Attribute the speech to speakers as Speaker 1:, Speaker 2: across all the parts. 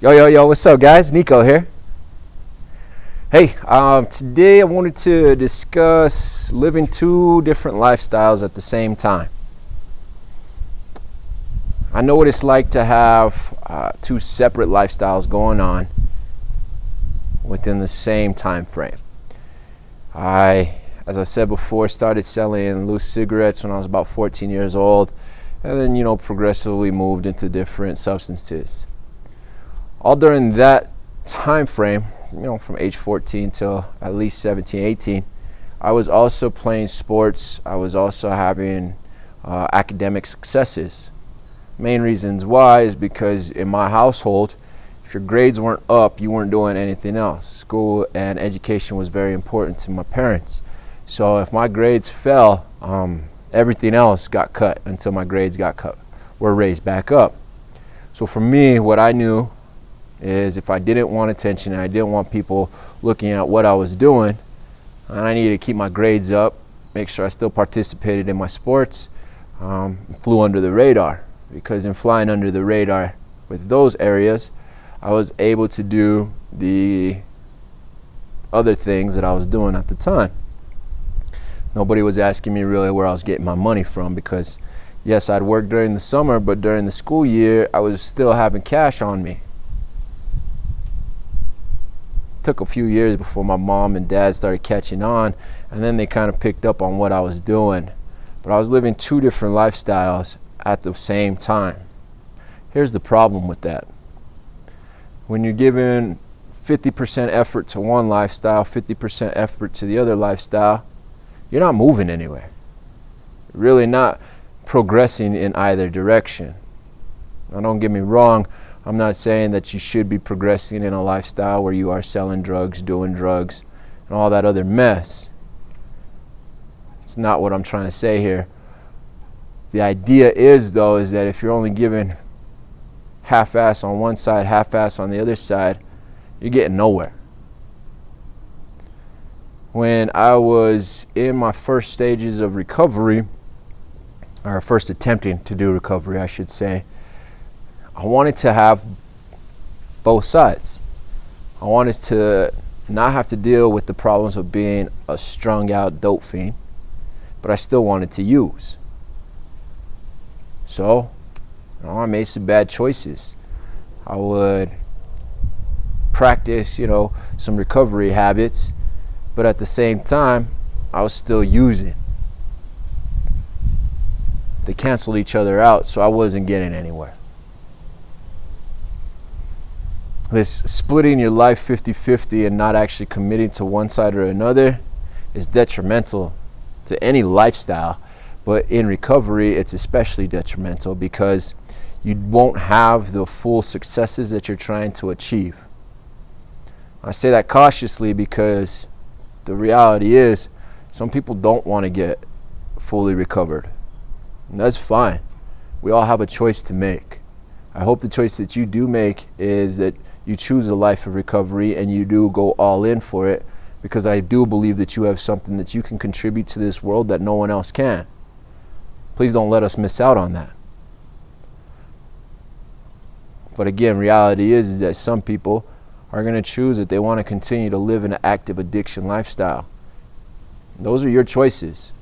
Speaker 1: Yo, what's up, guys? Nico here. Hey, today I wanted to discuss living two different lifestyles at the same time. I know what it's like to have two separate lifestyles going on within the same time frame. As I said before, started selling loose cigarettes when I was about 14 years old, and then, progressively moved into different substances. All during that time frame, from age 14 till at least 17, 18, I was also playing sports. I was also having academic successes. Main reasons why is because in my household, if your grades weren't up, you weren't doing anything else. School and education was very important to my parents. So if my grades fell, everything else got cut until my grades were raised back up. So for me, what I knew is if I didn't want attention and I didn't want people looking at what I was doing, and I needed to keep my grades up, make sure I still participated in my sports, flew under the radar. Because in flying under the radar with those areas, I was able to do the other things that I was doing at the time. Nobody was asking me really where I was getting my money from, because yes, I'd work during the summer, but during the school year, I was still having cash on me. Took a few years before my mom and dad started catching on, and then they kind of picked up on what I was doing. But I was living two different lifestyles at the same time. Here's the problem with that. When you're giving 50% effort to one lifestyle, 50% effort to the other lifestyle, you're not moving anywhere. You're really not progressing in either direction. Now, don't get me wrong, I'm not saying that you should be progressing in a lifestyle where you are selling drugs, doing drugs, and all that other mess. It's not what I'm trying to say here. The idea is that if you're only giving half-ass on one side, half-ass on the other side, you're getting nowhere. When I was in my first stages of recovery, or first attempting to do recovery, I should say, I wanted to have both sides. I wanted to not have to deal with the problems of being a strung out dope fiend, but I still wanted to use. So, I made some bad choices. I would practice, some recovery habits, but at the same time, I was still using. They canceled each other out, so I wasn't getting anywhere. This splitting your life 50-50 and not actually committing to one side or another is detrimental to any lifestyle. But in recovery, it's especially detrimental because you won't have the full successes that you're trying to achieve. I say that cautiously because the reality is some people don't want to get fully recovered. And that's fine. We all have a choice to make. I hope the choice that you do make is that you choose a life of recovery and you do go all in for it, because I do believe that you have something that you can contribute to this world that no one else can. Please don't let us miss out on that. But again, reality is that some people are going to choose that they want to continue to live in an active addiction lifestyle. Those are your choices.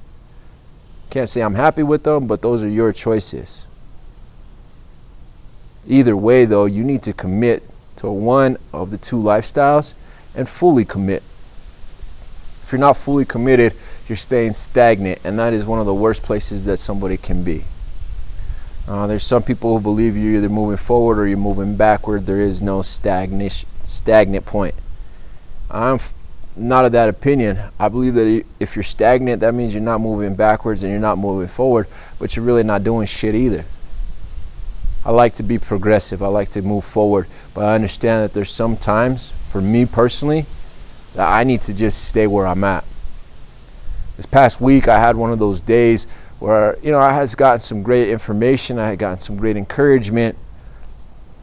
Speaker 1: Can't say I'm happy with them, but those are your choices. Either way, though, you need to commit to one of the two lifestyles and fully commit. If you're not fully committed, you're staying stagnant, and that is one of the worst places that somebody can be. There's some people who believe you're either moving forward or you're moving backward. There is no stagnant point. I'm not of that opinion. I believe that if you're stagnant, that means you're not moving backwards and you're not moving forward, but you're really not doing shit either. I like to be progressive. I like to move forward, but I understand that there's some times, for me personally, that I need to just stay where I'm at. This past week, I had one of those days where, I had gotten some great information, I had gotten some great encouragement,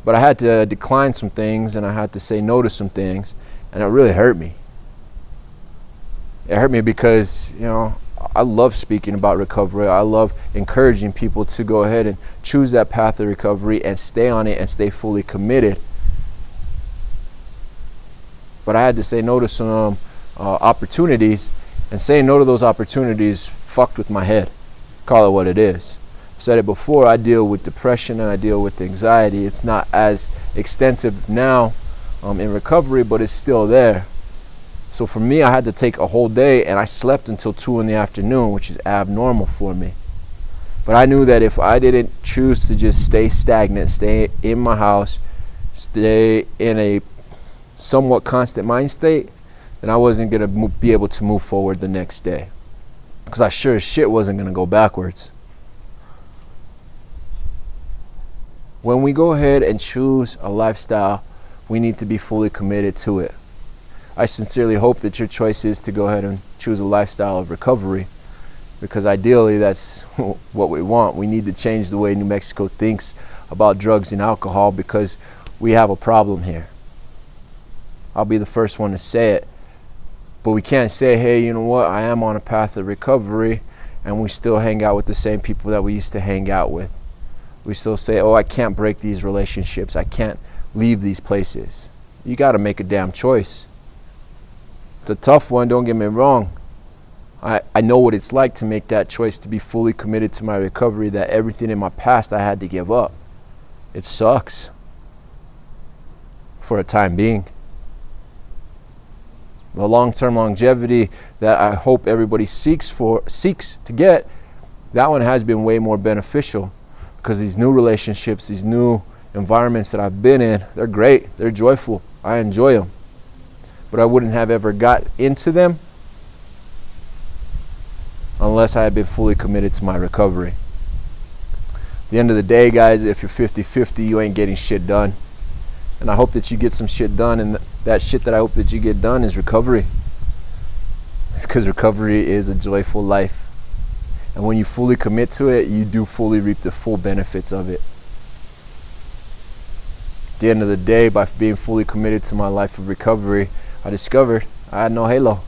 Speaker 1: but I had to decline some things and I had to say no to some things, and it really hurt me. It hurt me because, I love speaking about recovery. I love encouraging people to go ahead and choose that path of recovery and stay on it and stay fully committed. but I had to say no to some opportunities, and saying no to those opportunities fucked with my head. Call it what it is. I've said it before, I deal with depression and I deal with anxiety. It's not as extensive now in recovery, but it's still there. So for me, I had to take a whole day, and I slept until 2 in the afternoon, which is abnormal for me. But I knew that if I didn't choose to just stay stagnant, stay in my house, stay in a somewhat constant mind state, then I wasn't going to be able to move forward the next day. Because I sure as shit wasn't going to go backwards. When we go ahead and choose a lifestyle, we need to be fully committed to it. I sincerely hope that your choice is to go ahead and choose a lifestyle of recovery, because ideally that's what we want. We need to change the way New Mexico thinks about drugs and alcohol, because we have a problem here. I'll be the first one to say it, but we can't say, hey, you know what, I am on a path of recovery, and we still hang out with the same people that we used to hang out with. We still say, oh, I can't break these relationships, I can't leave these places. You got to make a damn choice. It's a tough one, don't get me wrong. I know what it's like to make that choice, to be fully committed to my recovery, that everything in my past I had to give up. It sucks for a time being. The long-term longevity that I hope everybody seeks to get, that one has been way more beneficial, because these new relationships, these new environments that I've been in, they're great, they're joyful, I enjoy them. But I wouldn't have ever got into them unless I had been fully committed to my recovery. At the end of the day, guys, if you're 50-50, you ain't getting shit done. And I hope that you get some shit done, and that shit that I hope that you get done is recovery. Because recovery is a joyful life. And when you fully commit to it, you do fully reap the full benefits of it. At the end of the day, by being fully committed to my life of recovery, I discovered I had no halo.